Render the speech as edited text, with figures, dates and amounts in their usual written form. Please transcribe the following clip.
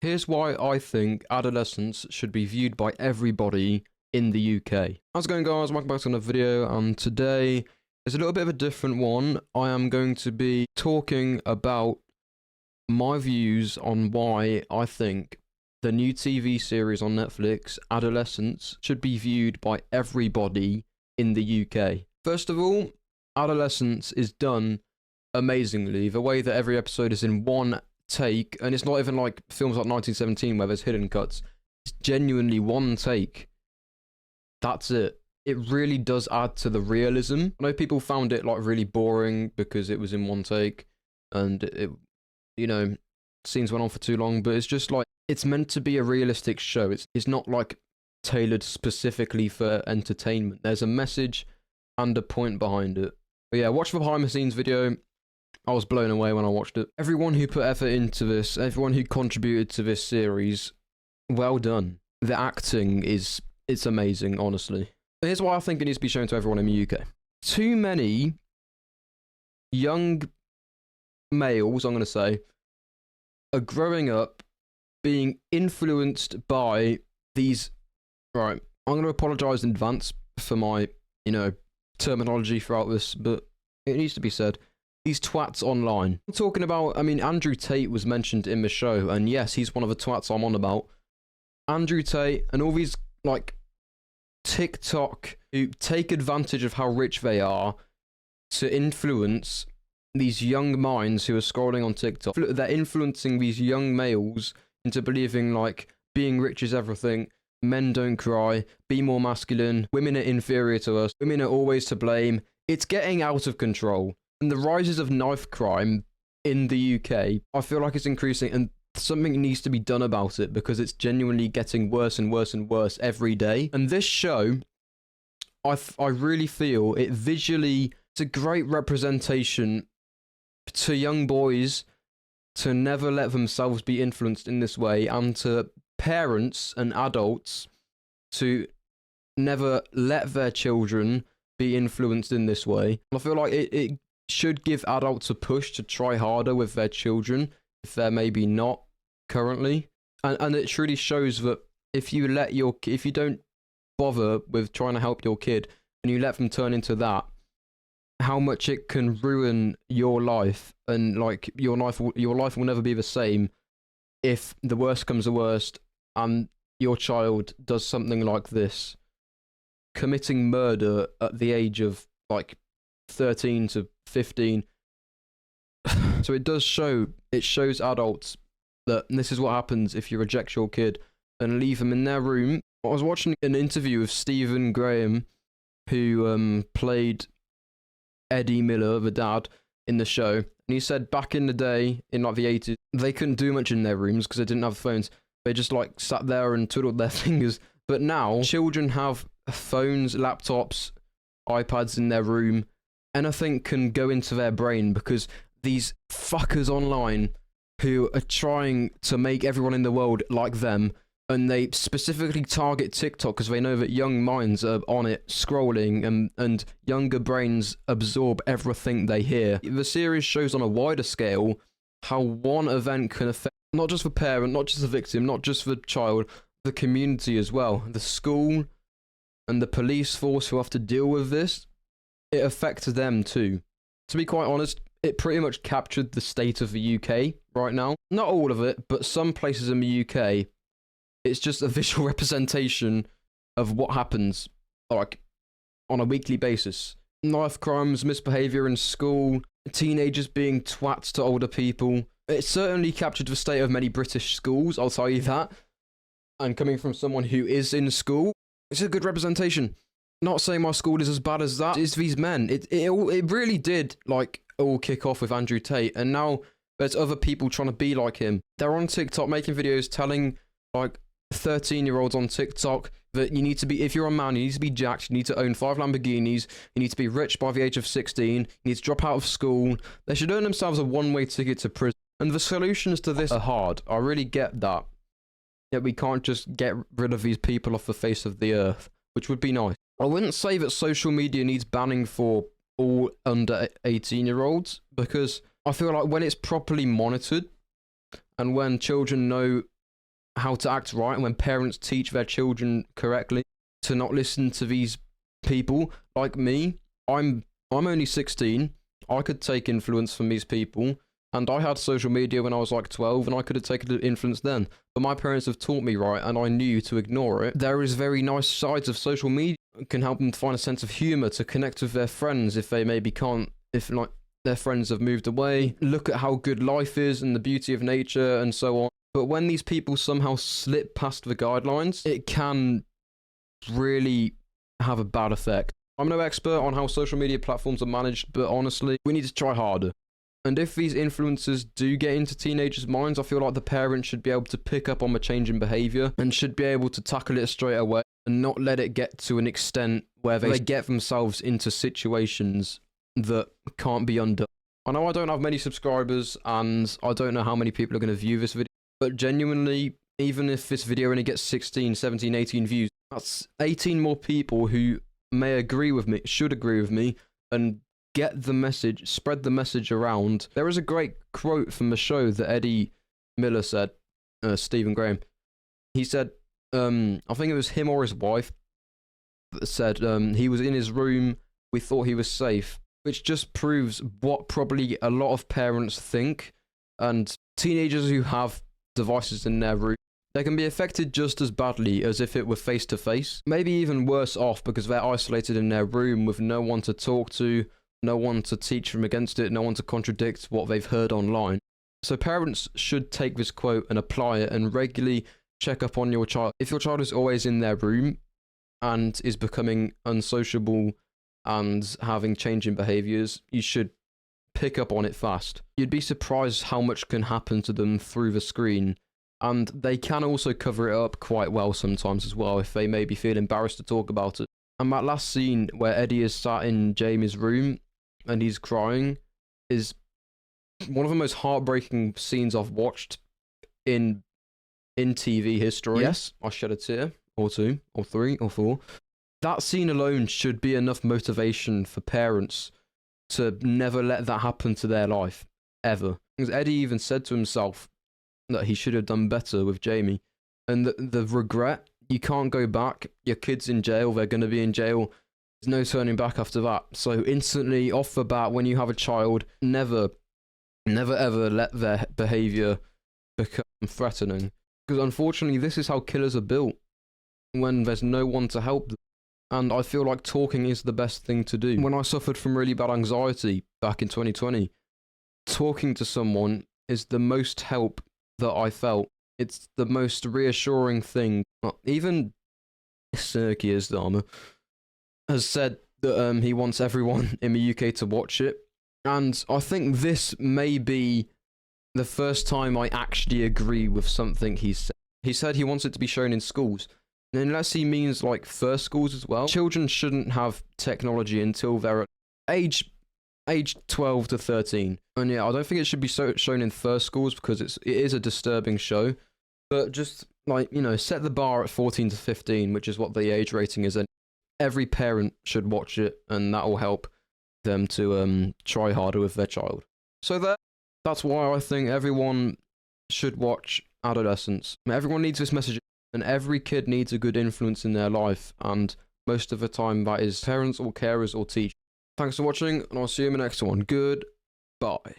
Here's why I think Adolescence should be viewed by everybody in the UK. How's it going, guys? Welcome back to another video, and today is a little bit of a different one. I am going to be talking about my views on why I think the new TV series on Netflix, Adolescence, should be viewed by everybody in the UK. First of all, Adolescence is done amazingly. The way that every episode is in one take, and it's not even like films like 1917 where there's hidden cuts. It's genuinely one take. That's it. It really does add to the realism. I know people found it like really boring because it was in one take, and it, scenes went on for too long. But it's just like, it's meant to be a realistic show. It's not like tailored specifically for entertainment. There's a message and a point behind it. But yeah, watch the behind the scenes video. I was blown away when I watched it. Everyone who put effort into this, everyone who contributed to this series, well done. The acting it's amazing, honestly. Here's why I think it needs to be shown to everyone in the UK. Too many young males, I'm going to say, are growing up being influenced by these... Right, I'm going to apologise in advance for my, terminology throughout this, but it needs to be said. These twats online. I'm talking about, Andrew Tate was mentioned in the show, and yes, he's one of the twats I'm on about. Andrew Tate and all these, TikTok who take advantage of how rich they are to influence these young minds who are scrolling on TikTok. They're influencing these young males into believing, being rich is everything, men don't cry, be more masculine, women are inferior to us, women are always to blame. It's getting out of control. And the rises of knife crime in the UK, I feel like it's increasing, and something needs to be done about it because it's genuinely getting worse and worse and worse every day. And this show, I really feel it visually, it's a great representation to young boys to never let themselves be influenced in this way, and to parents and adults to never let their children be influenced in this way. I feel like it should give adults a push to try harder with their children if they're maybe not currently, and it truly shows that if you don't bother with trying to help your kid and you let them turn into that, how much it can ruin your life, and your life will never be the same if the worst comes to worst and your child does something like this, committing murder at the age of 13 to 15. So it shows adults that this is what happens if you reject your kid and leave them in their room. I was watching an interview with Stephen Graham, who played Eddie Miller, the dad, in the show, and he said back in the day, in the 80s, they couldn't do much in their rooms because they didn't have phones. They just sat there and twiddled their fingers. But now children have phones, laptops, iPads in their room. Anything can go into their brain because these fuckers online who are trying to make everyone in the world like them, and they specifically target TikTok because they know that young minds are on it scrolling, and younger brains absorb everything they hear. The series shows on a wider scale how one event can affect not just the parent, not just the victim, not just the child, the community as well, the school and the police force who have to deal with this. It affects them too. To be quite honest, it pretty much captured the state of the UK right now. Not all of it, but some places in the UK, it's just a visual representation of what happens, on a weekly basis. Knife crimes, misbehaviour in school, teenagers being twats to older people. It certainly captured the state of many British schools, I'll tell you that. And coming from someone who is in school, it's a good representation. Not saying my school is as bad as that. It's these men. It really did all kick off with Andrew Tate, and now there's other people trying to be like him. They're on TikTok making videos telling 13-year-olds on TikTok that you need to be, if you're a man, you need to be jacked, you need to own 5 Lamborghinis, you need to be rich by the age of 16, you need to drop out of school. They should earn themselves a one-way ticket to prison. And the solutions to this are hard. I really get that. Yet we can't just get rid of these people off the face of the earth, which would be nice. I wouldn't say that social media needs banning for all under 18-year-olds, because I feel like when it's properly monitored and when children know how to act right, and when parents teach their children correctly to not listen to these people like me. I'm only 16. I could take influence from these people, and I had social media when I was like 12, and I could have taken influence then. But my parents have taught me right, and I knew to ignore it. There is very nice sides of social media. It can help them to find a sense of humor, to connect with their friends if they maybe can't, if like their friends have moved away. Look at how good life is and the beauty of nature and so on. But when these people somehow slip past the guidelines, it can really have a bad effect. I'm no expert on how social media platforms are managed, but honestly, we need to try harder. And if these influencers do get into teenagers' minds, I feel like the parents should be able to pick up on the change in behaviour and should be able to tackle it straight away and not let it get to an extent where they get themselves into situations that can't be undone. I know I don't have many subscribers and I don't know how many people are going to view this video, but genuinely, even if this video only gets 16, 17, 18 views, that's 18 more people who may agree with me, should agree with me, and get the message, spread the message around. There is a great quote from the show that Eddie Miller said, Stephen Graham. He said, I think it was him or his wife, that said he was in his room, we thought he was safe, which just proves what probably a lot of parents think. And teenagers who have devices in their room, they can be affected just as badly as if it were face-to-face. Maybe even worse off because they're isolated in their room with no one to talk to, no one to teach them against it, no one to contradict what they've heard online. So parents should take this quote and apply it and regularly check up on your child. If your child is always in their room and is becoming unsociable and having changing behaviours, you should pick up on it fast. You'd be surprised how much can happen to them through the screen. And they can also cover it up quite well sometimes as well if they maybe feel embarrassed to talk about it. And that last scene where Eddie is sat in Jamie's room and he's crying is one of the most heartbreaking scenes I've watched in TV history. Yes, I shed a tear, or two, or three, or four. That scene alone should be enough motivation for parents to never let that happen to their life, ever. Because Eddie even said to himself that he should have done better with Jamie. And the regret, you can't go back. Your kid's in jail, they're going to be in jail. There's no turning back after that. So instantly, off the bat, when you have a child, never ever let their behaviour become threatening. Because unfortunately, this is how killers are built, when there's no one to help them. And I feel like talking is the best thing to do. When I suffered from really bad anxiety back in 2020, talking to someone is the most help that I felt. It's the most reassuring thing. Even Sir Keir Starmer has said that he wants everyone in the UK to watch it. And I think this may be the first time I actually agree with something he said. He said he wants it to be shown in schools. And unless he means like first schools as well, children shouldn't have technology until they're at age 12 to 13. And yeah, I don't think it should be shown in first schools because it is a disturbing show. But just like, you know, set the bar at 14 to 15, which is what the age rating is. And every parent should watch it, and that will help them to try harder with their child. So that's why I think everyone should watch Adolescence. Everyone needs this message, and every kid needs a good influence in their life, and most of the time that is parents or carers or teachers. Thanks for watching, and I'll see you in the next one. Goodbye.